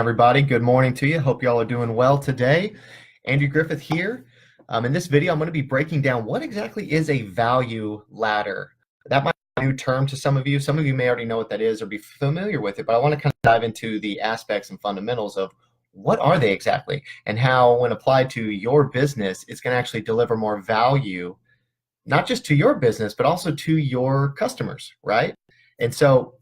everybody. Good morning to you. Hope you all are doing well today. Andrew Griffith here. In this video, I'm going to be breaking down what exactly is a value ladder. That might be a new term to some of you. Some of you may already know what that is or be familiar with it, but I want to kind of dive into the aspects and fundamentals of what are they exactly and how, when applied to your business, it's going to actually deliver more value, not just to your business, but also to your customers, right? And so,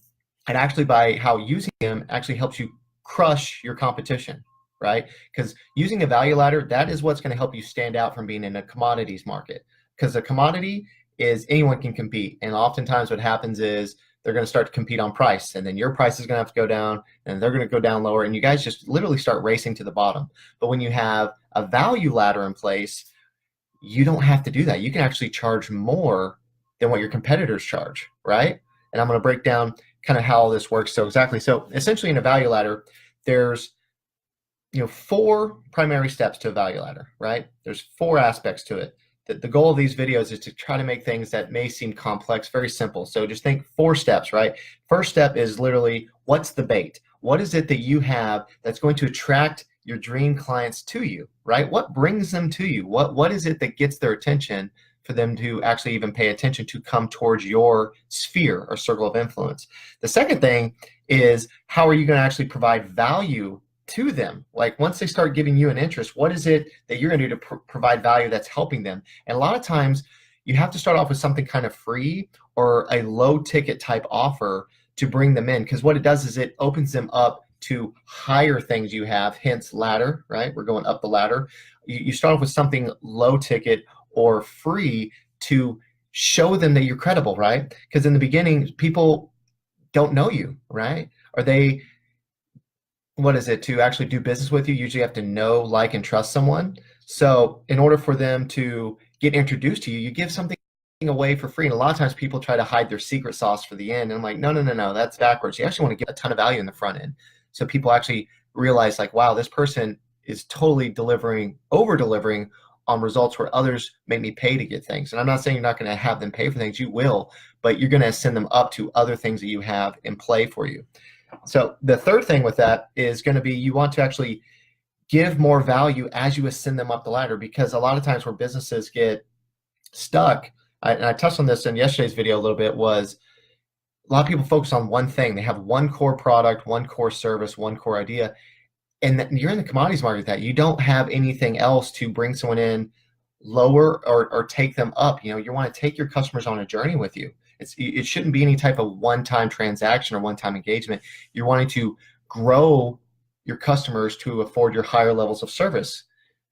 and actually by how using them actually helps you crush your competition, right? Because using a value ladder, that is what's going to help you stand out from being in a commodities market. Because a commodity is anyone can compete. And oftentimes what happens is they're going to start to compete on price, and then your price is going to have to go down, and they're going to go down lower, and you guys just literally start racing to the bottom. But when you have a value ladder in place, you don't have to do that. You can actually charge more than what your competitors charge, right? And I'm going to break down kind of how all this works. So essentially in a value ladder, there's four primary steps to a value ladder, right? There's four aspects to it. The goal of these videos is to try to make things that may seem complex very simple. So just think 4 steps, right? First step is literally, what's the bait? What is it that you have that's going to attract your dream clients to you, right? What brings them to you? What is it that gets their attention for them to actually even pay attention to come towards your sphere or circle of influence? The second thing is, how are you going to actually provide value to them? Like, once they start giving you an interest, what is it that you're going to do to provide value that's helping them? And a lot of times you have to start off with something kind of free or a low ticket type offer to bring them in, because what it does is it opens them up to higher things you have, hence ladder, right? We're going up the ladder. You start off with something low ticket or free to show them that you're credible, right? Because in the beginning, people don't know you, right? Or to actually do business with you, you usually have to know, like, and trust someone. So in order for them to get introduced to you, you give something away for free. And a lot of times people try to hide their secret sauce for the end. And I'm like, no, that's backwards. You actually want to give a ton of value in the front end. So people actually realize, like, wow, this person is totally over-delivering on results where others make me pay to get things. And I'm not saying you're not going to have them pay for things. You will, but you're going to send them up to other things that you have in play for you. So the third thing with that is going to be, you want to actually give more value as you ascend them up the ladder, because a lot of times where businesses get stuck, and I touched on this in yesterday's video a little bit, was a lot of people focus on one thing. They have one core product, one core service, one core idea. And you're in the commodities market that you don't have anything else to bring someone in lower or take them up. You want to take your customers on a journey with you. It shouldn't be any type of one-time transaction or one-time engagement. You're wanting to grow your customers to afford your higher levels of service.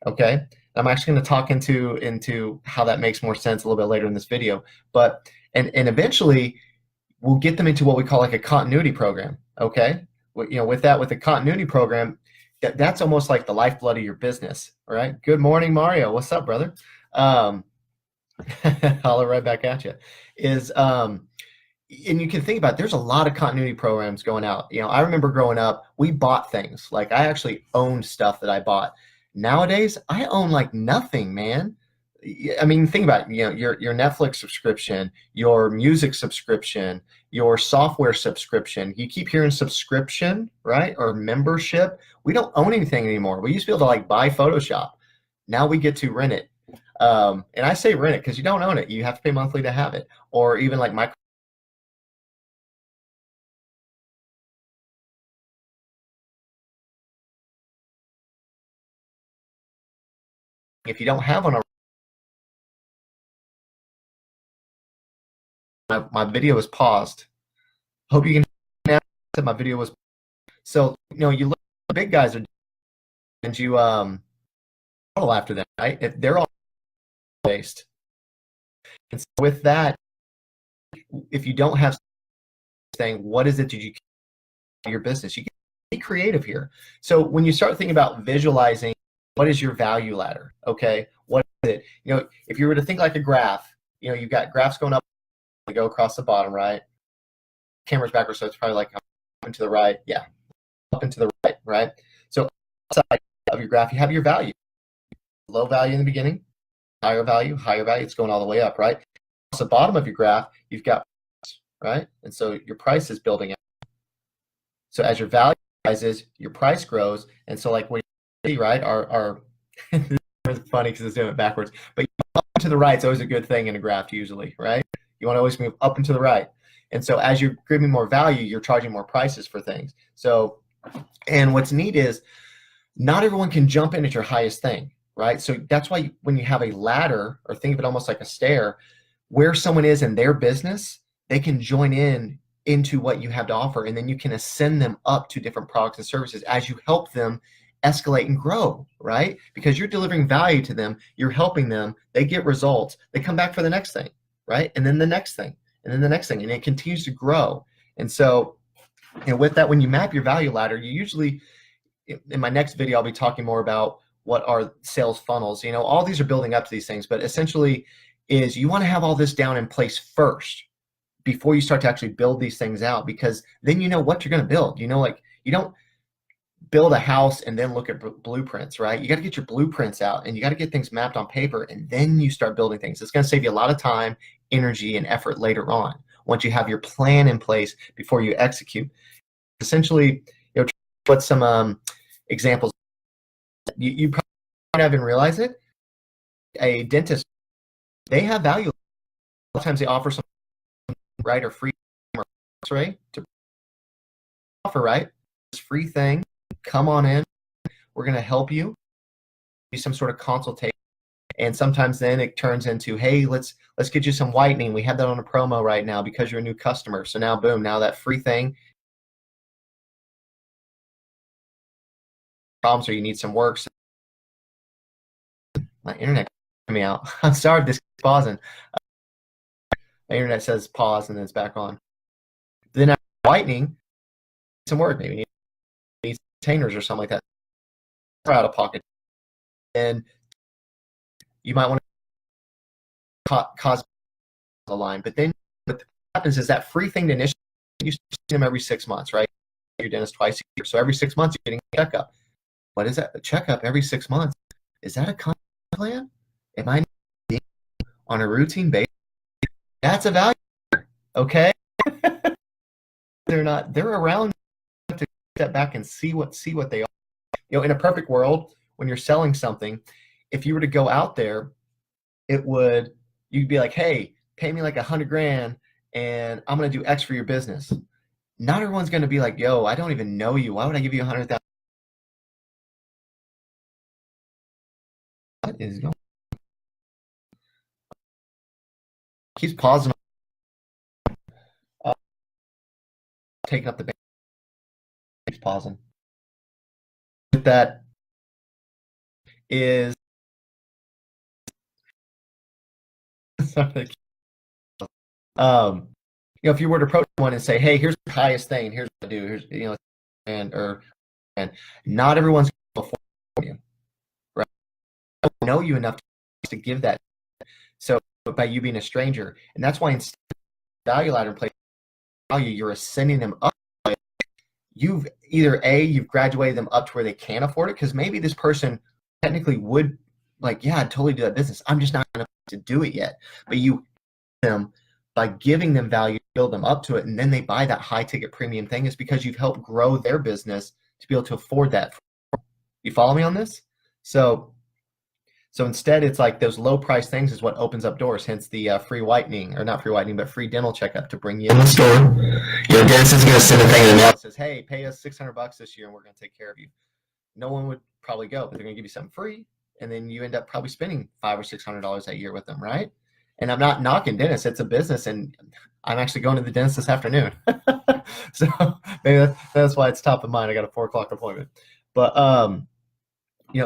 Okay, I'm actually going to talk into how that makes more sense a little bit later in this video. But and eventually we'll get them into what we call like a continuity program. Okay, with the continuity program, that's almost like the lifeblood of your business. All right. Good morning, Mario. What's up, brother? Holler right back at you. And you can think about it, there's a lot of continuity programs going out. I remember growing up, we bought things. Like, I actually owned stuff that I bought. Nowadays, I own like nothing, man. I mean, think about it, your Netflix subscription, your music subscription, your software subscription. You keep hearing subscription, right? Or membership. We don't own anything anymore. We used to be able to like buy Photoshop. Now we get to rent it. And I say rent it because you don't own it. You have to pay monthly to have it. Or even like if you don't have one, my video is paused. Hope you can hear now. My video was. So you look at the big guys are, and you follow after them, right? They're all based. And so with that, if you don't have saying, what is it that you can your business? You can be creative here. So when you start thinking about visualizing, what is your value ladder? Okay, what is it? If you were to think like a graph, you've got graphs going up, they go across the bottom, right? Camera's backwards, so it's probably like up and to the right. Yeah, up and to the right, right? So outside of your graph, you have your value. Low value in the beginning, higher value, it's going all the way up, right? Across the bottom of your graph, you've got price, right? And so your price is building out. So as your value rises, your price grows. And so like what you see, right, our it's funny because it's doing it backwards, but up and to the right is always a good thing in a graph usually, right? You want to always move up and to the right. And so as you're giving more value, you're charging more prices for things. So, and what's neat is not everyone can jump in at your highest thing, right? So that's why when you have a ladder, or think of it almost like a stair, where someone is in their business, they can join in into what you have to offer, and then you can ascend them up to different products and services as you help them escalate and grow, right? Because you're delivering value to them, you're helping them, they get results, they come back for the next thing, right? And then the next thing, and then the next thing, and it continues to grow. And so, with that, when you map your value ladder, you usually, in my next video, I'll be talking more about what are sales funnels. All these are building up to these things, but essentially is you want to have all this down in place first before you start to actually build these things out, because then you know what you're going to build. Like you don't build a house and then look at blueprints, right? You got to get your blueprints out and you got to get things mapped on paper, and then you start building things. It's going to save you a lot of time, energy, and effort later on once you have your plan in place before you execute. Essentially, put some examples. You probably haven't realized it. A dentist, they have value. A lot of times they offer some right or free or X-ray to offer, right? This free thing, come on in. We're going to help you. Do some sort of consultation. And sometimes then it turns into, hey, let's get you some whitening. We have that on a promo right now because you're a new customer. So now, boom, now that free thing. Problems, or you need some work. My internet me out. I'm sorry if this is pausing. My internet says pause and then it's back on. Then after whitening, some work, maybe need containers or something like that. Out of pocket. And you might want to cause the line. But then what happens is that free thing to initially, you see them every 6 months, right? Your dentist twice a year. So every 6 months you're getting a checkup. What is that? A checkup every 6 months? Is that a plan? Am I on a routine basis? That's a value, okay? They're around to step back and see what they are. In a perfect world, when you're selling something, if you were to go out there, you'd be like, hey, pay me like $100,000 and I'm going to do X for your business. Not everyone's going to be like, yo, I don't even know you. Why would I give you $100,000? What is going on? Keeps pausing. Taking up the band. Keeps pausing. That is if you were to approach someone and say, hey, here's the highest thing, here's what I do, here's and not everyone's before you, right? I don't know you enough to give that. So by you being a stranger, and that's why instead of value ladder in place value, you're ascending them up. You've you've graduated them up to where they can afford it, because maybe this person technically would like, yeah, I'd totally do that business. I'm just not enough to do it yet. But you them by giving them value, build them up to it, and then they buy that high ticket premium thing, is because you've helped grow their business to be able to afford that. You follow me on this? So instead, it's like those low price things is what opens up doors, hence the free whitening, or not free whitening, but free dental checkup to bring you in the store. Your dentist is going to send a thing in the mail that says, hey, pay us $600 this year and we're going to take care of you. No one would probably go, but they're going to give you something free, and then you end up probably spending $500 or $600 that year with them, right? And I'm not knocking dentists; it's a business, and I'm actually going to the dentist this afternoon. So maybe that's why it's top of mind. I got a 4:00 appointment, but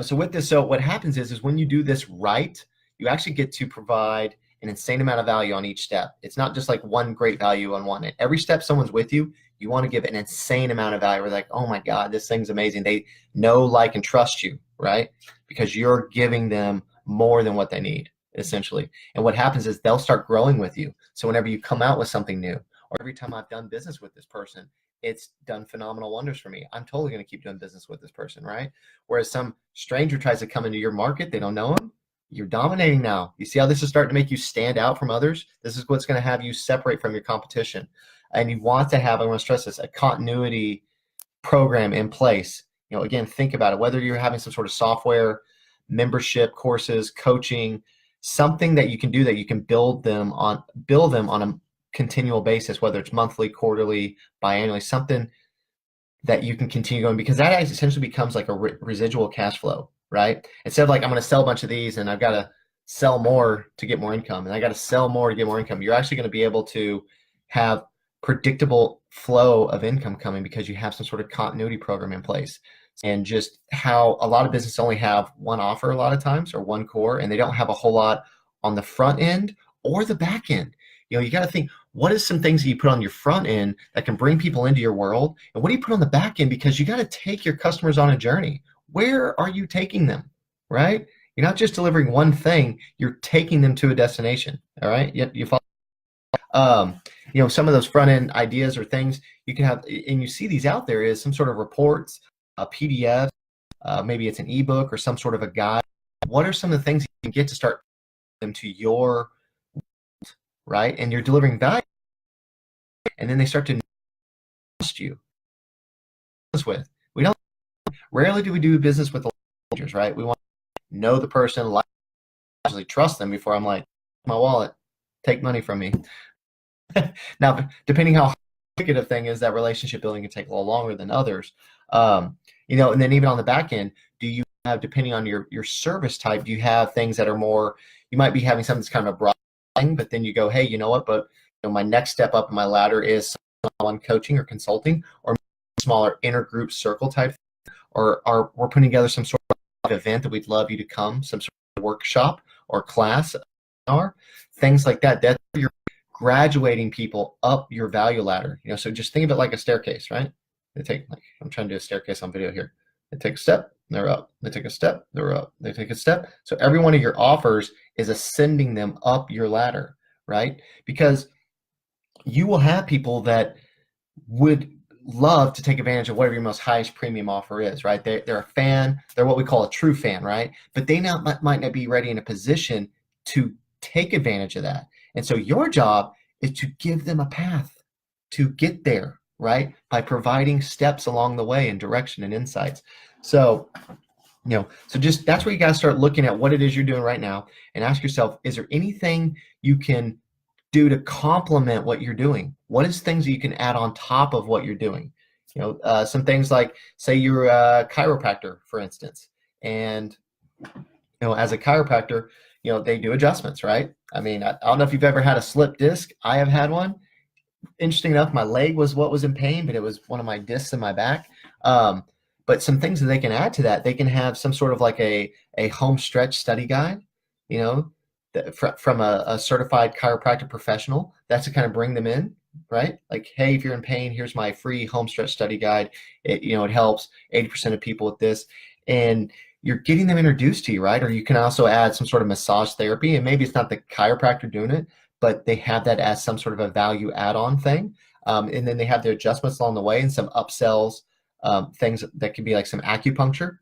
so with this, so what happens is when you do this right, you actually get to provide an insane amount of value on each step. It's not just like one great value on one. Every step someone's with you, you want to give an insane amount of value. We're like, oh my God, this thing's amazing. They know, like, and trust you, right? Because you're giving them more than what they need, essentially. And what happens is they'll start growing with you. So whenever you come out with something new, or every time I've done business with this person, it's done phenomenal wonders for me. I'm totally going to keep doing business with this person, right? Whereas some stranger tries to come into your market, they don't know him. You're dominating now. You see how this is starting to make you stand out from others? This is what's going to have you separate from your competition. And you want to have, I want to stress this, a continuity program in place. Again, think about it, whether you're having some sort of software, membership, courses, coaching, something that you can do that you can build them on a continual basis, whether it's monthly, quarterly, biannually, something that you can continue going, because that essentially becomes like a residual cash flow, right? Instead of like, I'm going to sell a bunch of these and I've got to sell more to get more income, and I got to sell more to get more income. You're actually going to be able to have predictable flow of income coming because you have some sort of continuity program in place. And just how a lot of businesses only have one offer a lot of times, or one core, and they don't have a whole lot on the front end or the back end. You got to think, what is some things that you put on your front end that can bring people into your world, and what do you put on the back end? Because you got to take your customers on a journey. Where are you taking them, right? You're not just delivering one thing, you're taking them to a destination. All right, you follow? Some of those front end ideas or things you can have, and you see these out there, is some sort of reports, a PDF, maybe it's an ebook or some sort of a guide. What are some of the things you can get to start them to your, right? And you're delivering value, and then they start to trust you. With rarely do we do business with the strangers, right? We want to know the person, actually trust them before I'm like, my wallet, take money from me. Now, depending how complicated a thing is, that relationship building can take a little longer than others. And then even on the back end, do you have, depending on your service type, do you have things that are more, you might be having something that's kind of a broad thing, but then you go, hey, you know what, but my next step up in my ladder is one coaching or consulting, or smaller intergroup circle type, or we're putting together some sort of event that we'd love you to come, some sort of workshop or class, or things like that. That's where you're graduating people up your value ladder. So just think of it like a staircase, right? I'm trying to do a staircase on video here. They take a step, they're up. They take a step, they're up. They take a step. So every one of your offers is ascending them up your ladder, right? Because you will have people that would love to take advantage of whatever your most highest premium offer is, right? They're a fan. They're what we call a true fan, right? But they might not be ready in a position to take advantage of that. And so your job is to give them a path to get there, right? By providing steps along the way and direction and insights. So, so just that's where you got to start looking at what it is you're doing right now, and ask yourself, is there anything you can do to complement what you're doing? What is things that you can add on top of what you're doing? Some things like, say you're a chiropractor, for instance, and as a chiropractor, they do adjustments, right? I mean, I don't know if you've ever had a slip disc. I have had one. Interesting enough, my leg was what was in pain, but it was one of my discs in my back. But some things that they can add to that, they can have some sort of like a home stretch study guide, from a certified chiropractic professional. That's to kind of bring them in, right? Like, hey, if you're in pain, here's my free home stretch study guide. It helps 80% of people with this. And you're getting them introduced to you, right? Or you can also add some sort of massage therapy, and maybe it's not the chiropractor doing it, but they have that as some sort of a value add-on thing. And then they have their adjustments along the way, and some upsells, things that could be like some acupuncture.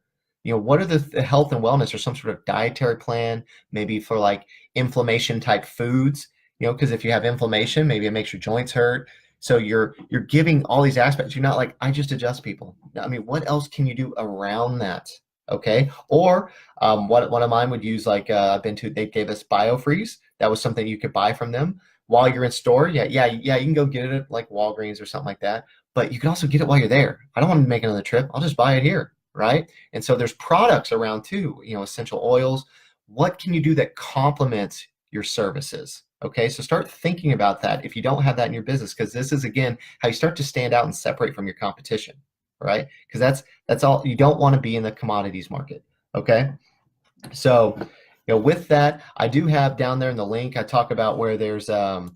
What are the health and wellness, or some sort of dietary plan, maybe for like inflammation type foods, because if you have inflammation, maybe it makes your joints hurt. So you're giving all these aspects. You're not like, I just adjust people. I mean, what else can you do around that? Okay. Or one of mine would use, like, they gave us BioFreeze. That was something you could buy from them while you're in store. Yeah. You can go get it at like Walgreens or something like that, but you can also get it while you're there. I don't want to make another trip. I'll just buy it here. Right. And so there's products around too, essential oils. What can you do that complements your services? Okay. So start thinking about that if you don't have that in your business, because this is, again, how you start to stand out and separate from your competition. Right. Because that's all. You don't want to be in the commodities market. Okay. So, with that, I do have down there in the link, I talk about where there's, a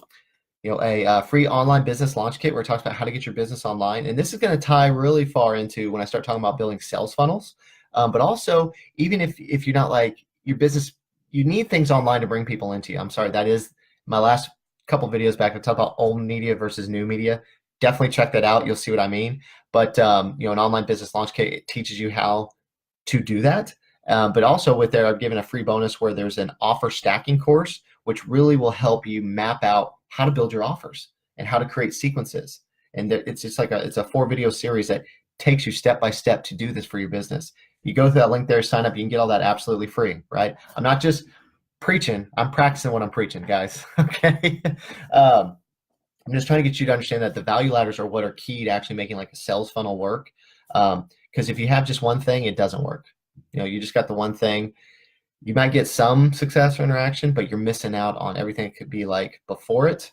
free online business launch kit where it talks about how to get your business online. And this is going to tie really far into when I start talking about building sales funnels. But also, even if you're not like your business, you need things online to bring people into you. I'm sorry, that is my last couple videos back. I talked about old media versus new media. Definitely check that out. You'll see what I mean. But, an online business launch kit, it teaches you how to do that. But also with there, I've given a free bonus where there's an offer stacking course, which really will help you map out how to build your offers and how to create sequences. And it's just like it's a 4-video series that takes you step by step to do this for your business. You go through that link there, sign up, you can get all that absolutely free, right? I'm not just preaching, I'm practicing what I'm preaching, guys. Okay. I'm just trying to get you to understand that the value ladders are what are key to actually making like a sales funnel work. Because if you have just one thing, it doesn't work. You just got the one thing. You might get some success or interaction, but you're missing out on everything it could be like before it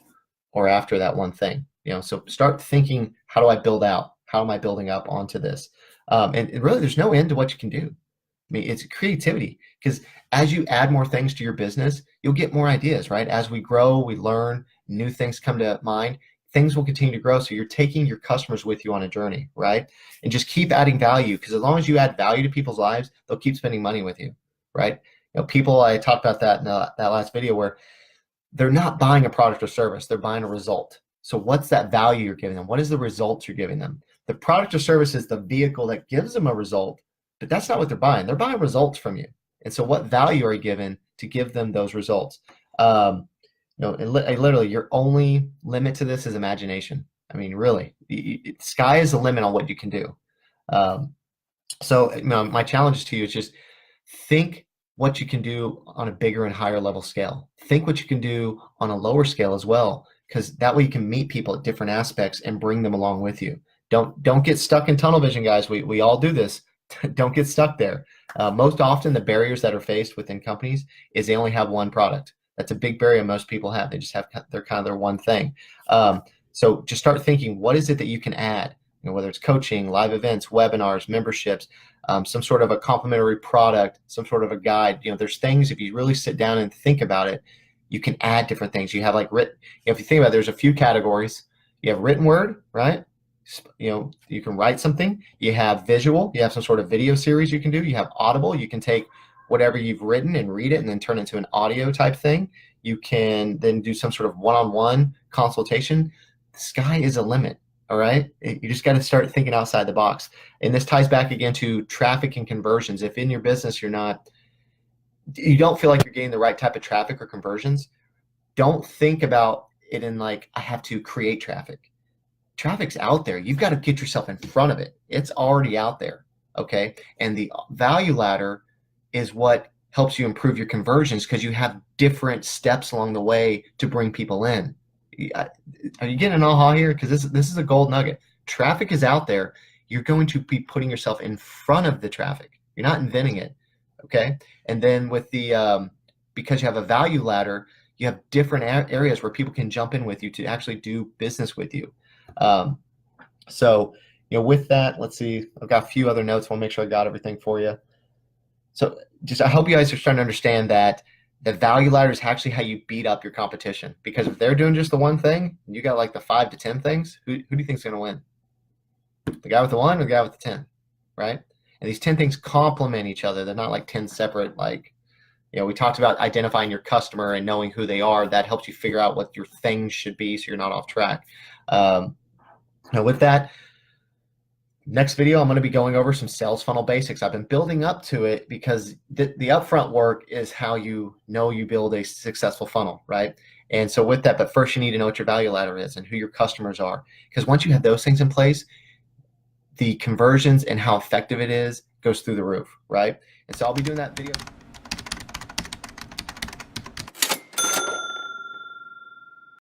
or after that one thing. So start thinking, how do I build out? How am I building up onto this? And really, there's no end to what you can do. I mean, it's creativity, because as you add more things to your business, you'll get more ideas, right? As we grow, we learn, new things come to mind, things will continue to grow. So you're taking your customers with you on a journey, right? And just keep adding value, because as long as you add value to people's lives, they'll keep spending money with you, right? People, I talked about that in that last video, where they're not buying a product or service, they're buying a result. So what's that value you're giving them? What is the results you're giving them? The product or service is the vehicle that gives them a result, but that's not what they're buying. They're buying results from you. And so what value are you given to give them those results? Literally, your only limit to this is imagination. I mean, really, sky is the limit on what you can do. So my challenge to you is just think what you can do on a bigger and higher level scale. Think what you can do on a lower scale as well, because that way you can meet people at different aspects and bring them along with you. Don't get stuck in tunnel vision, guys. We all do this. Don't get stuck there. Most often, the barriers that are faced within companies is they only have one product. That's a big barrier most people have. They just have their one thing. So just start thinking, what is it that you can add? Whether it's coaching, live events, webinars, memberships, some sort of a complimentary product, some sort of a guide. There's things, if you really sit down and think about it, you can add different things. You have like written. If you think about it, there's a few categories. You have written word, right? You can write something. You have visual. You have some sort of video series you can do. You have audible. You can take whatever you've written and read it and then turn it into an audio type thing. You can then do some sort of one-on-one consultation. The sky is a limit. All right. You just got to start thinking outside the box. And this ties back again to traffic and conversions. If in your business you don't feel like you're getting the right type of traffic or conversions, don't think about it in like, I have to create traffic. Traffic's out there. You've got to get yourself in front of it. It's already out there. Okay. And the value ladder is what helps you improve your conversions, because you have different steps along the way to bring people in. Are you getting an aha here? Because this is a gold nugget. Traffic is out there. You're going to be putting yourself in front of the traffic. You're not inventing it. Okay. And then with the because you have a value ladder, you have different areas where people can jump in with you to actually do business with you. So with that, let's see. I've got a few other notes. I'll make sure I got everything for you. So I hope you guys are starting to understand that the value ladder is actually how you beat up your competition. Because if they're doing just the one thing, and you got like the 5 to 10 things, who do you think is going to win? The guy with the 1 or the guy with the 10, right? And these 10 things complement each other. They're not like 10 separate, we talked about identifying your customer and knowing who they are. That helps you figure out what your things should be so you're not off track. Now with that, next video, I'm going to be going over some sales funnel basics. I've been building up to it because the upfront work is how you build a successful funnel, right? And so with that, but first you need to know what your value ladder is and who your customers are. Because once you have those things in place, the conversions and how effective it is goes through the roof, right? And so I'll be doing that video.